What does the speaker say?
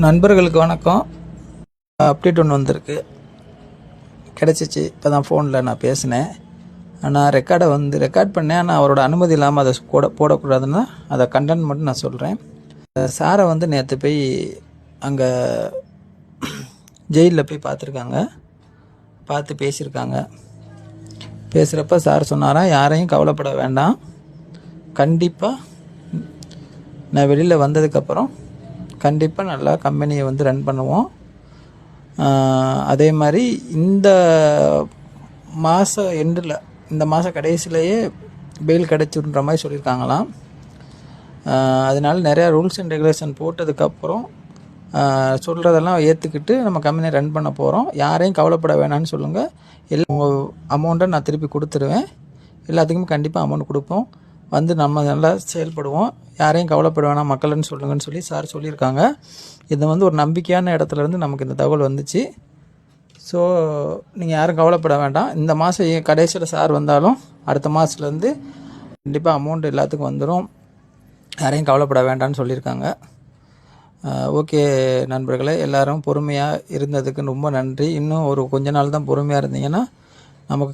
நண்பர்களுக்கு வணக்கம். அப்டேட் ஒன்று வந்திருக்கு, கிடச்சிச்சு. இப்போ தான் ஃபோனில் நான் பேசினேன். ஆனால் ரெக்கார்ட் பண்ணேன். ஆனால் அவரோட அனுமதி இல்லாமல் அதை போடக்கூடாதுன்னா அதை கண்டென்ட் மட்டும் நான் சொல்கிறேன். சாரை நேற்று போய் அங்கே ஜெயிலில் போய் பார்த்து பேசியிருக்காங்க. பேசுகிறப்ப சார் சொன்னாராம், யாரையும் கவலைப்பட வேண்டாம், கண்டிப்பாக நான் வெளியில் வந்ததுக்கப்புறம் கண்டிப்பாக நல்லா கம்பெனியை ரன் பண்ணுவோம். அதே மாதிரி இந்த மாத எண்டில், இந்த மாத கடைசியிலேயே பெயில் கிடச்சிடுற மாதிரி சொல்லியிருக்காங்களாம். அதனால் நிறையா ரூல்ஸ் அண்ட் ரெகுலேஷன் போட்டதுக்கப்புறம் சொல்கிறதெல்லாம் ஏற்றுக்கிட்டு நம்ம கம்பெனியை ரன் பண்ண போகிறோம். யாரையும் கவலைப்பட வேணான்னு சொல்லுங்கள். உங்கள் அமௌண்ட்டை நான் திருப்பி கொடுத்துருவேன். எல்லாத்துக்குமே கண்டிப்பாக அமௌண்ட் கொடுப்போம். நம்ம நல்லா செயல்படுவோம். யாரையும் கவலைப்பட வேணாம் மக்கள்னு சொல்லுங்கன்னு சொல்லி சார் சொல்லியிருக்காங்க. இது ஒரு நம்பிக்கையான இடத்துலேருந்து நமக்கு இந்த தகவல் வந்துச்சு. ஸோ நீங்கள் யாரும் கவலைப்பட வேண்டாம். இந்த மாதம் கடைசியில் சார் வந்தாலும் அடுத்த மாதத்துலேருந்து கண்டிப்பாக அமௌண்ட் எல்லாத்துக்கும் வந்துடும். யாரையும் கவலைப்பட வேண்டாம்னு சொல்லியிருக்காங்க. ஓகே நண்பர்களே, எல்லோரும் பொறுமையாக இருந்ததுக்கு ரொம்ப நன்றி. இன்னும் கொஞ்ச நாள் தான் பொறுமையாக இருந்தீங்கன்னா நமக்கு